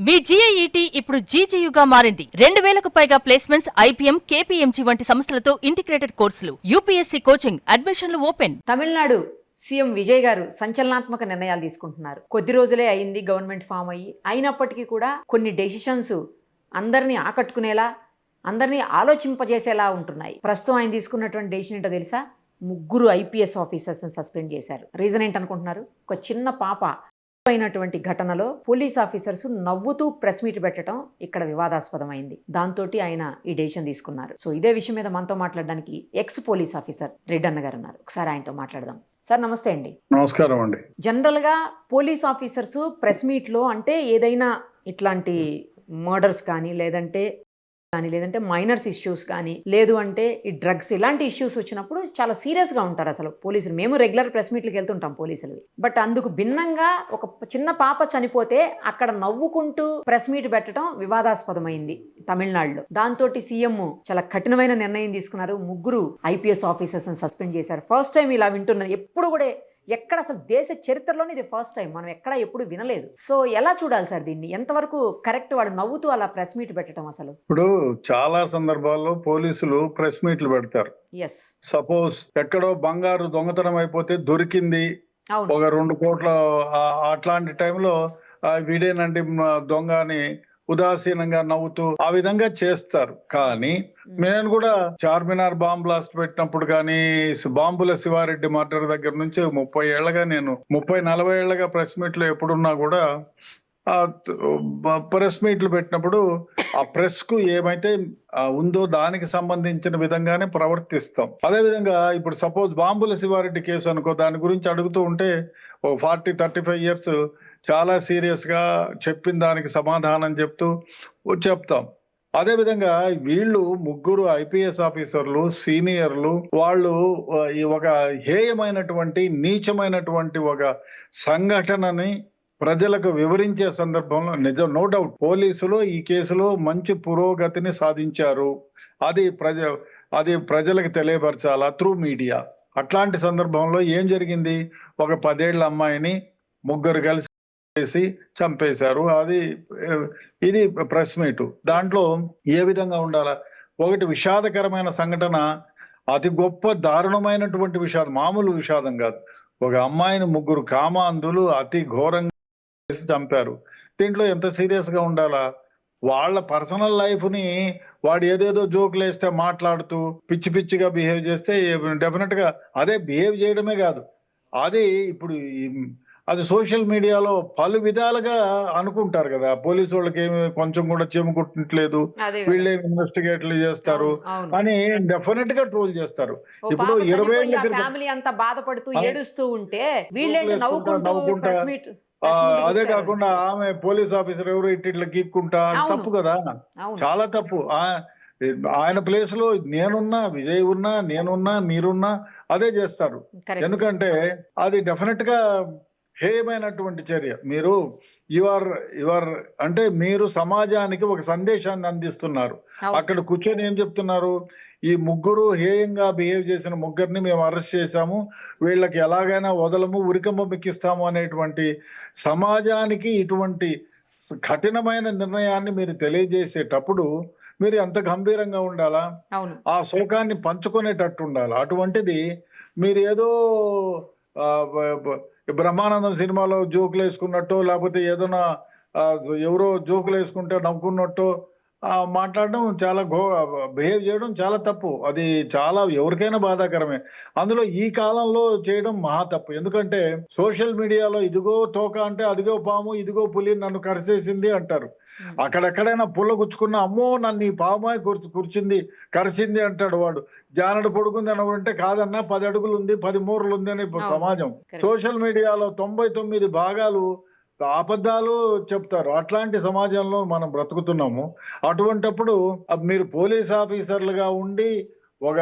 మీ జీఐఈటీ ఇప్పుడు జీజేయుగా మారింది. 2000కు పైగా ప్లేస్మెంట్స్, ఐపీఎం, కేపీఎంజీ వంటి సంస్థలతో ఇంటిగ్రేటెడ్ కోర్సులు, యూపీఎస్సీ కోచింగ్, అడ్మిషన్లు ఓపెన్. తమిళనాడు సీఎం విజయ్ గారు సంచలనాత్మక నిర్ణయాలు తీసుకుంటున్నారు. కొద్ది రోజులే అయింది గవర్నమెంట్ ఫామ్ అయ్యి, అయినప్పటికీ కూడా కొన్ని డెసిషన్స్ అందరినీ ఆకట్టుకునేలా, అందరినీ ఆలోచింపజేసేలా ఉంటున్నాయి. ప్రస్తుతం ఆయన తీసుకున్నటువంటి డెసిషన్ ఏంటో తెలుసా? 3 ఐపీఎస్ ఆఫీసర్స్ని సస్పెండ్ చేశారు. రీజన్ ఏంటనుకుంటున్నారు? ఒక చిన్న పాప అయినటువంటి ఘటనలో పోలీస్ ఆఫీసర్స్ నవ్వుతూ ప్రెస్ మీట్ పెట్టడం ఇక్కడ వివాదాస్పదమైంది. దాంతో ఆయన ఈ డెసిషన్ తీసుకున్నారు. సో ఇదే విషయం మీద మనతో మాట్లాడడానికి ఎక్స్ పోలీస్ ఆఫీసర్ రెడ్డన్న గారు ఉన్నారు. ఒకసారి ఆయనతో మాట్లాడదాం. సార్ నమస్తే అండి. నమస్కారం అండి. జనరల్ గా పోలీస్ ఆఫీసర్స్ ప్రెస్ మీట్ లో అంటే ఏదైనా ఇట్లాంటి మర్డర్స్ కానీ లేదంటే మైనర్స్ ఇష్యూస్ కానీ లేదు అంటే ఈ డ్రగ్స్ ఇలాంటి ఇష్యూస్ వచ్చినప్పుడు చాలా సీరియస్గా ఉంటారు అసలు పోలీసులు. మేము రెగ్యులర్ ప్రెస్ మీట్లకు వెళ్తుంటాం పోలీసులు. బట్ అందుకు భిన్నంగా ఒక చిన్న పాప చనిపోతే అక్కడ నవ్వుకుంటూ ప్రెస్ మీట్ పెట్టడం వివాదాస్పదమైంది తమిళనాడులో. దాంతో సీఎం చాలా కఠినమైన నిర్ణయం తీసుకున్నారు. 3 ఐపీఎస్ ఆఫీసర్స్ సస్పెండ్ చేశారు. ఫస్ట్ టైం ఇలా వింటున్నది. ఎప్పుడు కూడా ఎక్కడ అసలు దేశ చరిత్రలోనే ఇది ఫస్ట్ టైం. మనం ఎక్కడ ఎప్పుడు వినలేదు. సో ఎలా చూడాలి సార్ దీన్ని? ఎంతవరకు కరెక్ట్ వాడు నవ్వుతూ అలా ప్రెస్ మీట్ పెట్టడం? అసలు ఇప్పుడు చాలా సందర్భాల్లో పోలీసులు ప్రెస్ మీట్లు పెడతారు. ఎస్, సపోజ్ ఎక్కడో బంగారు దొంగతనం అయిపోతే దొరికింది ఒక 2 కోట్ల, అట్లాంటి టైంలో వీడేనండి దొంగ అని ఉదాసీనంగా నవ్వుతూ ఆ విధంగా చేస్తారు. కానీ నేను కూడా చార్మినార్ బాంబ్ బ్లాస్ట్ పెట్టినప్పుడు కానీ, బాంబుల శివారెడ్డి మర్డర్ దగ్గర నుంచి 30 ఏళ్లగా నేను 30-40 ఏళ్లగా ప్రెస్ మీట్లు ఎప్పుడున్నా కూడా ప్రెస్ మీట్లు పెట్టినప్పుడు ఆ ప్రెస్ కు ఏమైతే ఉందో దానికి సంబంధించిన విధంగానే ప్రవర్తిస్తాం. అదే విధంగా ఇప్పుడు సపోజ్ బాంబుల శివారెడ్డి కేసు అనుకో, దాని గురించి అడుగుతూ ఉంటే 40-35 ఇయర్స్ చాలా సీరియస్ గా చెప్పిన దానికి సమాధానం చెప్తాం. అదే విధంగా వీళ్ళు 3 ఐపీఎస్ ఆఫీసర్లు, సీనియర్లు, వాళ్ళు ఒక హేయమైనటువంటి నీచమైనటువంటి ఒక సంఘటనని ప్రజలకు వివరించే సందర్భంలో నో డౌట్ పోలీసులు ఈ కేసులో మంచి పురోగతిని సాధించారు. అది ప్రజలకు తెలియపరచాలా త్రూ మీడియా. అట్లాంటి సందర్భంలో ఏం జరిగింది? ఒక 10 ఏళ్ల అమ్మాయిని 3 కలిసి చేసి చంపేశారు. ఇది ప్రెస్ మీట్. దాంట్లో ఏ విధంగా ఉండాలా? ఒకటి విషాదకరమైన సంఘటన, అతి గొప్ప దారుణమైనటువంటి విషాదం, మామూలు విషాదం కాదు. ఒక అమ్మాయిని 3 కామాంధులు అతి ఘోరంగా చేసి చంపారు. దీంట్లో ఎంత సీరియస్ గా ఉండాలా? వాళ్ళ పర్సనల్ లైఫ్ ని వాడు ఏదేదో జోకులు వేస్తే మాట్లాడుతూ పిచ్చి పిచ్చిగా బిహేవ్ చేస్తే డెఫినెట్ గా అదే బిహేవ్ చేయడమే కాదు, అది ఇప్పుడు అది సోషల్ మీడియాలో పలు విధాలుగా అనుకుంటారు కదా, పోలీసు వాళ్ళకి ఏమి కొంచెం కూడా చెముకుట్టట్లేదు, వీళ్ళే ఇన్వెస్టిగేట్లు చేస్తారు అని డెఫినెట్ గా ట్రోల్ చేస్తారు. ఇప్పుడు 20 ఏళ్ళ ఫ్యామిలీ అంతా బాధపడుతూ ఏడుస్తూ ఉంటే నవ్వుకుంటా, అదే కాకుండా ఆమె పోలీస్ ఆఫీసర్ ఎవరు ఇట్లా గీక్కుంటా, తప్పు కదా, చాలా తప్పు. ఆయన ప్లేస్ లో నేనున్నా, విజయ్ ఉన్నా, నేనున్నా, మీరున్నా అదే చేస్తారు. ఎందుకంటే అది డెఫినెట్ గా హేయమైనటువంటి చర్య. మీరు యువర్ అంటే మీరు సమాజానికి ఒక సందేశాన్ని అందిస్తున్నారు. అక్కడ కూర్చొని ఏం చెప్తున్నారు? ఈ 3 హేయంగా బిహేవ్ చేసిన 3ని మేము అరెస్ట్ చేశాము, వీళ్ళకి ఎలాగైనా వదలము, ఉరికంబ మెక్కిస్తాము అనేటువంటి సమాజానికి ఇటువంటి కఠినమైన నిర్ణయాన్ని మీరు తెలియజేసేటప్పుడు మీరు ఎంత గంభీరంగా ఉండాలా, ఆ శోకాన్ని పంచుకునేటట్టు ఉండాలి. అటువంటిది మీరు ఏదో బ్రహ్మానందం సినిమాలో జోకులు వేసుకున్నట్టు, లేకపోతే ఏదైనా ఎవరో జోకులు వేసుకుంటే నవ్వుకున్నట్టు మాట్లాడడం, చాలా బిహేవ్ చేయడం చాలా తప్పు. అది చాలా ఎవరికైనా బాధాకరమే. అందులో ఈ కాలంలో చేయడం మహా తప్పు. ఎందుకంటే సోషల్ మీడియాలో ఇదిగో తోక అంటే అదిగో పాము, ఇదిగో పులి నన్ను కరిసేసింది అంటారు. అక్కడెక్కడైనా పుల్ల గుచ్చుకున్న అమ్మో నన్ను ఈ పాము కరిసింది అంటాడు వాడు. జానడు పొడుకుంది అనుకుంటే కాదన్నా 10 అడుగులు ఉంది, 10 మూరలు ఉంది అని సమాజం. సోషల్ మీడియాలో 99 భాగాలు అబద్ధాలు చెప్తారు. అట్లాంటి సమాజంలో మనం బ్రతుకుతున్నాము. అటువంటప్పుడు మీరు పోలీస్ ఆఫీసర్లుగా ఉండి ఒక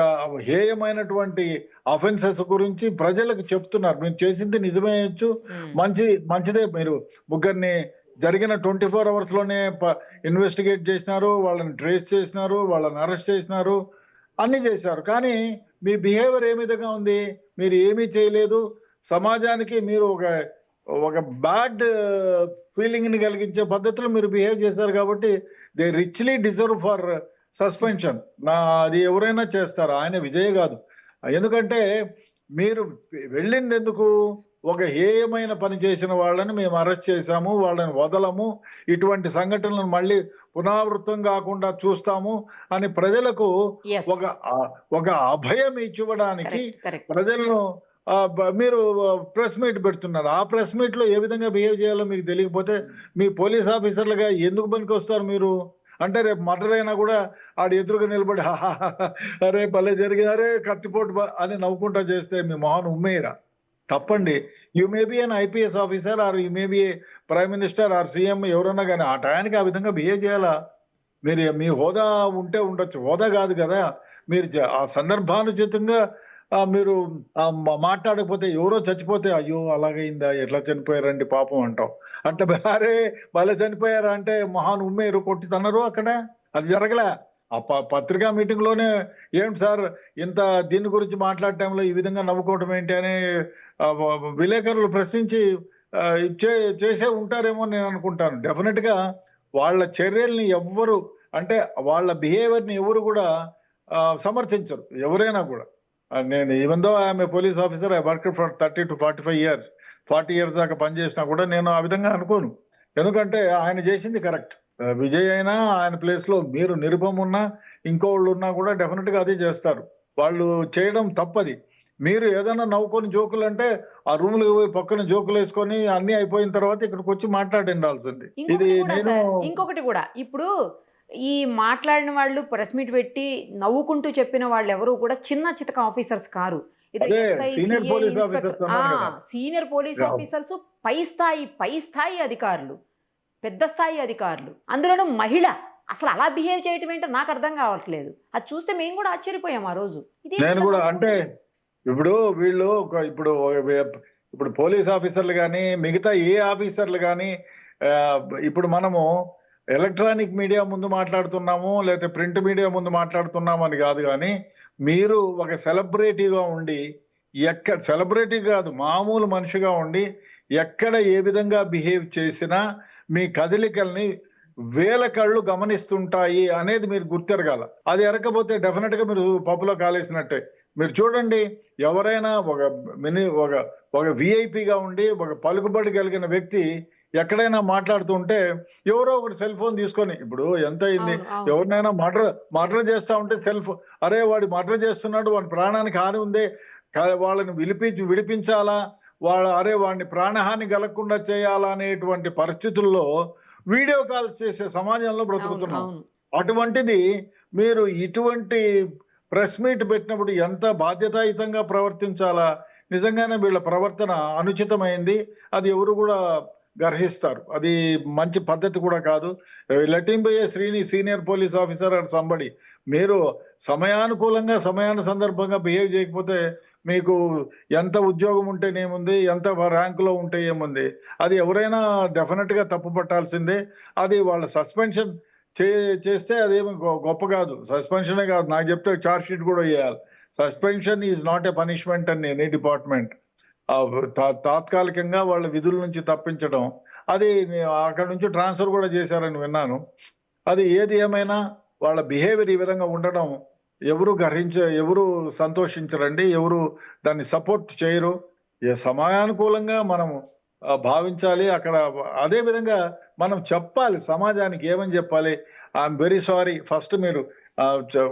హేయమైనటువంటి అఫెన్సెస్ గురించి ప్రజలకు చెప్తున్నారు. మీరు చేసింది నిజమేయచ్చు, మంచిదే. మీరు 3ని జరిగిన 24 hours లోనే ఇన్వెస్టిగేట్ చేసినారు, వాళ్ళని ట్రేస్ చేసినారు, వాళ్ళని అరెస్ట్ చేసినారు, అన్ని చేశారు. కానీ మీ బిహేవియర్ ఏ విధంగా ఉంది? మీరు ఏమీ చేయలేదు. సమాజానికి మీరు ఒక ఒక బ్యాడ్ ఫీలింగ్ ని కలిగించే పద్ధతిలో మీరు బిహేవ్ చేశారు కాబట్టి they richly deserve for suspension. అది ఎవరైనా చేస్తారు, ఆయన విజయ్ కాదు. ఎందుకంటే మీరు వెళ్ళింది ఎందుకు? ఒక హేయమైన పని చేసిన వాళ్ళని మేము అరెస్ట్ చేశాము, వాళ్ళని వదలము, ఇటువంటి సంఘటనలను మళ్ళీ పునరావృతం కాకుండా చూస్తాము అని ప్రజలకు Yes. ఒక అభయం ఇచ్చివ్వడానికి Correct, correct. ప్రజలను మీరు ప్రెస్ మీట్ పెడుతున్నారు. ఆ ప్రెస్ మీట్ లో ఏ విధంగా బిహేవ్ చేయాలో మీకు తెలియకపోతే మీ పోలీస్ ఆఫీసర్లుగా ఎందుకు పనికి వస్తారు మీరు? అంటే రేపు మర్డర్ అయినా కూడా ఆడు ఎదురుగా నిలబడి అరే భలే జరిగింది, అరే కత్తిపోటు అని నవ్వుకుంటా చేస్తే మీ మొహన్ ఉమ్మేయరా? తప్పండి. You may be an IPS officer or you may be prime minister or CM ఎవరన్నా కానీ ఆ టయానికి ఆ విధంగా బిహేవ్ చేయాలా? మీరు మీ హోదా ఉంటే ఉండొచ్చు, హోదా కాదు కదా. మీరు ఆ సందర్భానుచితంగా మీరు మాట్లాడకపోతే ఎవరో చచ్చిపోతే అయ్యో అలాగైందా, ఎట్లా చనిపోయారండి పాపం అంటాం. అంటే అరే భలే చనిపోయారా అంటే మహాన్ ఉమ్మేరు, కొట్టి తన్నారు అక్కడ. అది జరగలే. ఆ పత్రికా మీటింగ్ లోనే ఏంటి సార్ ఇంత దీని గురించి మాట్లాడే టైంలో ఈ విధంగా నవ్వుకోవడం ఏంటి అని విలేకరులు ప్రశ్నించి చేసే ఉంటారేమో నేను అనుకుంటాను. డెఫినెట్ గా వాళ్ళ చర్యల్ని ఎవ్వరు, అంటే వాళ్ళ బిహేవియర్ ని ఎవరు కూడా సమర్థించరు, ఎవరైనా కూడా. నేను even though I'm a police officer, I work for 30 to 45 years, 40 years దాకా పనిచేసినా కూడా నేను ఆ విధంగా అనుకోను. ఎందుకంటే ఆయన చేసింది కరెక్ట్. విజయ్ అయినా ఆయన ప్లేస్ లో మీరు నిరుపం ఉన్నా ఇంకోళ్ళు ఉన్నా కూడా డెఫినెట్ గా అదే చేస్తారు. వాళ్ళు చేయడం తప్పది. మీరు ఏదైనా నవ్వుకొని జోకులు అంటే ఆ రూమ్ లో పోయి పక్కన జోకులు వేసుకొని అన్ని అయిపోయిన తర్వాత ఇక్కడికి వచ్చి మాట్లాడిండాల్సింది. ఇది నేను ఇంకొకటి కూడా ఇప్పుడు ఈ మాట్లాడిన వాళ్ళు ప్రెస్ మీట్ పెట్టి నవ్వుకుంటూ చెప్పిన వాళ్ళు ఎవరు కూడా చిన్న చితక ఆఫీసర్స్ కారు. Senior police officers senior police officers పై స్థాయి అధికారులు, పెద్ద స్థాయి అధికారులు, అందులోనూ మహిళ. అసలు అలా బిహేవ్ చేయటం ఏంటో నాకు అర్థం కావట్లేదు. అది చూస్తే మేము కూడా ఆశ్చర్యపోయాం ఆ రోజు. నేను కూడా అంటే ఇప్పుడు వీళ్ళు ఇప్పుడు పోలీస్ ఆఫీసర్లు కానీ మిగతా ఏ ఆఫీసర్లు కానీ ఇప్పుడు మనము ఎలక్ట్రానిక్ మీడియా ముందు మాట్లాడుతున్నాము లేకపోతే ప్రింట్ మీడియా ముందు మాట్లాడుతున్నాము అని కాదు, కానీ మీరు ఒక సెలబ్రిటీగా ఉండి సెలబ్రిటీ కాదు మామూలు మనిషిగా ఉండి ఎక్కడ ఏ విధంగా బిహేవ్ చేసినా మీ కదలికల్ని వేల కళ్ళు గమనిస్తుంటాయి అనేది మీరు గుర్తెరగాల. అది ఎరకపోతే డెఫినెట్ గా మీరు పప్పులో కాలేసినట్టే. మీరు చూడండి, ఎవరైనా ఒక విఐపిగా ఉండి ఒక పలుకుబడి కలిగిన వ్యక్తి ఎక్కడైనా మాట్లాడుతుంటే ఎవరో ఒకటి సెల్ ఫోన్ తీసుకొని, ఇప్పుడు ఎంత అయింది, ఎవరినైనా మర్డర్ చేస్తా ఉంటే అరే వాడు మర్డర్ చేస్తున్నాడు, వాడి ప్రాణానికి హాని ఉంది, వాళ్ళని విడిపించాలా, వాడిని ప్రాణహాని కలగకుండా చేయాలా అనేటువంటి పరిస్థితుల్లో వీడియో కాల్స్ చేసే సమాజంలో బ్రతుకుతున్నాం. అటువంటిది మీరు ఇటువంటి ప్రెస్ మీట్ పెట్టినప్పుడు ఎంత బాధ్యతాయుతంగా ప్రవర్తించాలా? నిజంగానే వీళ్ళ ప్రవర్తన అనుచితమైంది. అది ఎవరు కూడా గర్హిస్తారు. అది మంచి పద్ధతి కూడా కాదు. Let him be a senior police officer or somebody. మీరు సమయానుకూలంగా సందర్భంగా బిహేవ్ చేయకపోతే మీకు ఎంత ఉద్యోగం ఉంటేనేముంది, ఎంత ర్యాంకులో ఉంటే ఏముంది, అది ఎవరైనా డెఫినెట్ గా తప్పు పట్టాల్సిందే. అది వాళ్ళ సస్పెన్షన్ చేస్తే అదేమి గొప్ప కాదు. సస్పెన్షనే కాదు, నాకు చెప్తే ఛార్జ్ షీట్ కూడా వేయాలి. Suspension is not a punishment అని ఎనీ డిపార్ట్మెంట్. తాత్కాలికంగా వాళ్ళ విధుల నుంచి తప్పించడం, అది అక్కడ నుంచి ట్రాన్స్ఫర్ కూడా చేశారని విన్నాను. అది ఏది ఏమైనా వాళ్ళ బిహేవియర్ ఈ విధంగా ఉండడం ఎవరు సంతోషించరండి, ఎవరు దాన్ని సపోర్ట్ చేయరు. సమయానుకూలంగా మనము భావించాలి. అక్కడ అదే విధంగా మనం చెప్పాలి సమాజానికి. ఏమని చెప్పాలి? I'm very sorry. ఫస్ట్ మీరు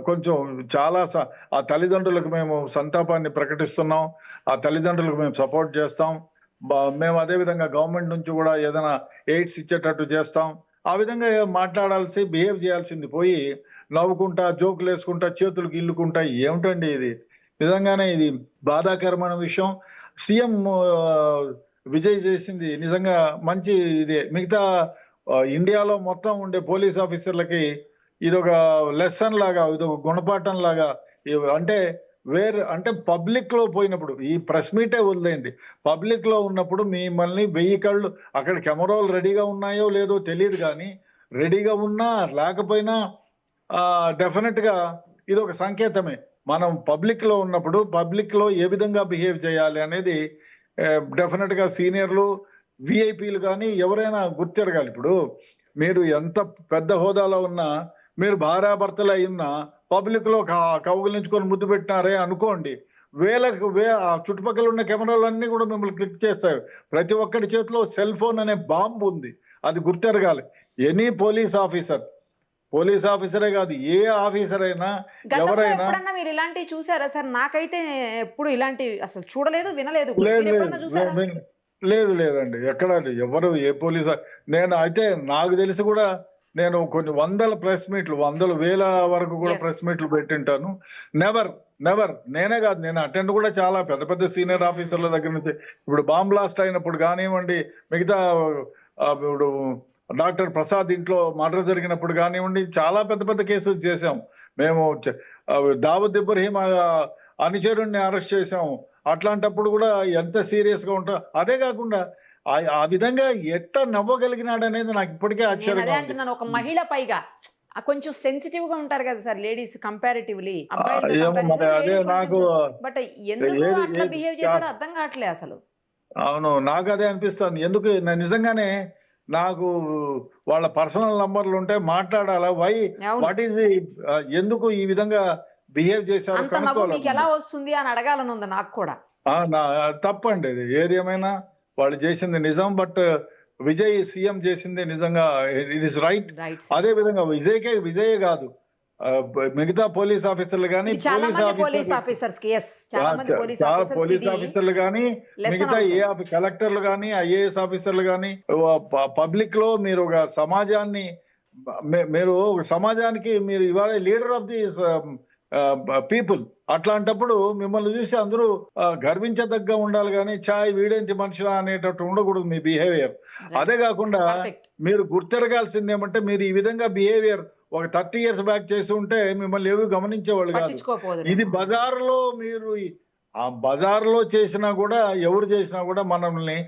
కొంచెం చాలా ఆ తల్లిదండ్రులకు మేము సంతాపాన్ని ప్రకటిస్తున్నాం, ఆ తల్లిదండ్రులకు మేము సపోర్ట్ చేస్తాం. మేము అదే విధంగా గవర్నమెంట్ నుంచి కూడా ఏదైనా ఎయిడ్స్ ఇచ్చేటట్టు చేస్తాం. ఆ విధంగా బిహేవ్ చేయాల్సింది పోయి నవ్వుకుంటా జోకులు వేసుకుంటా చేతులు గిల్లుకుంటా ఏమిటండి ఇది? నిజంగానే ఇది బాధాకరమైన విషయం. సీఎం విజయ్ చేసింది నిజంగా మంచి ఇదే. మిగతా ఇండియాలో మొత్తం ఉండే పోలీస్ ఆఫీసర్లకి ఇదొక లెసన్ లాగా, ఇదొక గుణపాఠం లాగా. అంటే పబ్లిక్ లో పోయినప్పుడు, ఈ ప్రెస్ మీటే వదిలేయండి, పబ్లిక్ లో ఉన్నప్పుడు మిమ్మల్ని 1000 కళ్ళు, అక్కడ కెమెరాలు రెడీగా ఉన్నాయో లేదో తెలియదు, కానీ రెడీగా ఉన్నా లేకపోయినా డెఫినెట్ గా ఇది ఒక సంకేతమే. మనం పబ్లిక్ లో ఉన్నప్పుడు పబ్లిక్ లో ఏ విధంగా బిహేవ్ చేయాలి అనేది డెఫినెట్ గా సీనియర్లు విఐపీలు కానీ ఎవరైనా గుర్తిరగాలి. ఇప్పుడు మీరు ఎంత పెద్ద హోదాలో ఉన్నా, మీరు భార్యాభర్తలు అయినా పబ్లిక్ లో కౌగిలించుకొని ముద్దు పెట్టినారే అనుకోండి, ఆ చుట్టుపక్కల ఉన్న కెమెరాలన్నీ కూడా మిమ్మల్ని క్లిక్ చేస్తాయి. ప్రతి ఒక్కరి చేతిలో సెల్ ఫోన్ అనే బాంబు ఉంది, అది గుర్తెరగాలి. ఎనీ పోలీస్ ఆఫీసరే కాదు, ఏ ఆఫీసర్ అయినా ఎవరైనా. ఎప్పుడన్నా మీరు ఇలాంటివి చూసారా సార్? నాకైతే ఎప్పుడు ఇలాంటివి అసలు చూడలేదు, వినలేదు. లేదండి, ఎక్కడ ఎవరు ఏ పోలీస్. నేను అయితే నాకు తెలిసి కూడా నేను కొన్ని వందల ప్రెస్ మీట్లు, వేల వరకు కూడా ప్రెస్ మీట్లు పెట్టింటాను. నెవర్ నేనే కాదు, నేను అటెండ్ కూడా చాలా పెద్ద సీనియర్ ఆఫీసర్ల దగ్గర నుంచి. ఇప్పుడు బాంబ్ బ్లాస్ట్ అయినప్పుడు కానివ్వండి, మిగతా ఇప్పుడు డాక్టర్ ప్రసాద్ ఇంట్లో మర్డర్ జరిగినప్పుడు కానివ్వండి, చాలా పెద్ద కేసెస్ చేశాం మేము. దావూద్ ఇబ్రహీం అనుచరుణ్ణి అరెస్ట్ చేశాము. అట్లాంటప్పుడు కూడా ఎంత సీరియస్ గా ఉంటా. అదే కాకుండా ఆ విధంగా ఎట్లా నవ్వగలిగినాడు అనేది నాకు ఇప్పటికే ఆశ్చర్యంగా ఉంది. ఒక మహిళ పైగా కొంచెం సెన్సిటివ్ గా ఉంటారు కదా సార్ లేడీస్ కంపారిటివ్లీ. అదే నాకు బట్ ఎందుకు అట్లా బిహేవ్ చేశారో అర్థం కావట్లే అసలు. అవును, నాకు అదే అనిపిస్తుంది. ఎందుకు నిజంగానే నాకు వాళ్ళ పర్సనల్ నంబర్లు ఉంటే మాట్లాడాలా, వాట్ ఈస్ ఎందుకు ఈ విధంగా బిహేవ్ చేశారు మీకు ఎలా వస్తుంది అని అడగాలని ఉంది నాకు కూడా. తప్పండి ఇది, ఏది ఏమైనా వాళ్ళు చేసింది నిజం. బట్ విజయ్ సీఎం చేసింది నిజంగా ఇట్ ఇస్ రైట్. అదే విధంగా విజయే కాదు, మిగతా పోలీస్ ఆఫీసర్లు కానీ, చాలా పోలీస్ ఆఫీసర్లు కానీ, మిగతా కలెక్టర్లు కానీ, ఐఏఎస్ ఆఫీసర్లు కానీ, పబ్లిక్ లో మీరు ఒక సమాజానికి మీరు ఇవాళ లీడర్ ఆఫ్ ది పీపుల్. అట్లాంటప్పుడు మిమ్మల్ని చూసి అందరూ గర్వించదగ్గ ఉండాలి కానీ వీడేంటి మనుషులా అనేటట్టు ఉండకూడదు మీ బిహేవియర్. అదే కాకుండా మీరు గుర్తెరగాల్సింది ఏమంటే, మీరు ఈ విధంగా బిహేవియర్ ఒక 30 years బ్యాక్ చేసి ఉంటే మిమ్మల్ని ఏవి గమనించేవాళ్ళు కాదు. ఇది మీరు ఆ బజార్లో చేసినా కూడా, ఎవరు చేసినా కూడా మనల్ని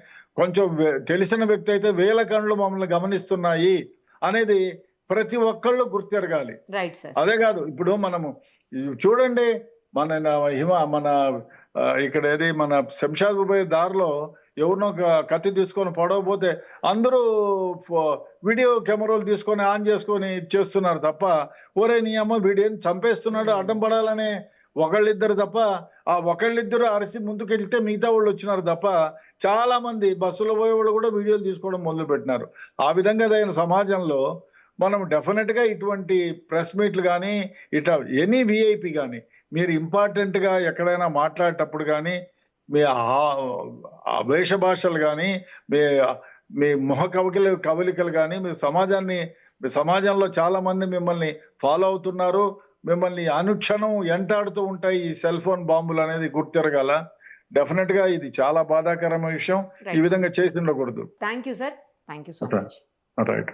కొంచెం తెలిసిన వ్యక్తి అయితే వేల కళ్ళు మమ్మల్ని గమనిస్తున్నాయి అనేది ప్రతి ఒక్కళ్ళు గుర్తెరగాలి. అదే కాదు, ఇప్పుడు మనము చూడండి, మన ఇక్కడ ఏది మన శంషాబాద్ పోయే దారిలో ఎవరినో కత్తి తీసుకొని పొడవపోతే అందరూ వీడియో కెమెరాలు తీసుకొని ఆన్ చేసుకొని చేస్తున్నారు తప్ప, ఓరే నీ అమ్మ వీడేం చంపేస్తున్నాడు అడ్డం పడాలనే ఒకళ్ళిద్దరు తప్ప, ఆ ఒకళ్ళిద్దరు అరిసి ముందుకెళ్తే మిగతా వాళ్ళు వచ్చినారు తప్ప, చాలా మంది బస్సులో పోయే వాళ్ళు కూడా వీడియోలు తీసుకోవడం మొదలు పెట్టినారు. ఆ విధంగా అయిన సమాజంలో మనం డెఫినెట్ గా ఇటువంటి ప్రెస్ మీట్లు కానీ, ఇట్లా ఎనీ విఐపి కానీ, మీరు ఇంపార్టెంట్ గా ఎక్కడైనా మాట్లాడేటప్పుడు కానీ, మీ వేష భాషలు కానీ, మీ మొహ కవలికలు కానీ, మీ సమాజంలో చాలా మంది మిమ్మల్ని ఫాలో అవుతున్నారు, మిమ్మల్ని అనుక్షణం ఎంటాడుతూ ఉంటాయి ఈ సెల్ ఫోన్ బాంబులు అనేది గుర్తిరగాల. డెఫినెట్ గా ఇది చాలా బాధాకరమైన విషయం. ఈ విధంగా చేసి ఉండకూడదు. Thank you sir, thank you so much. Right.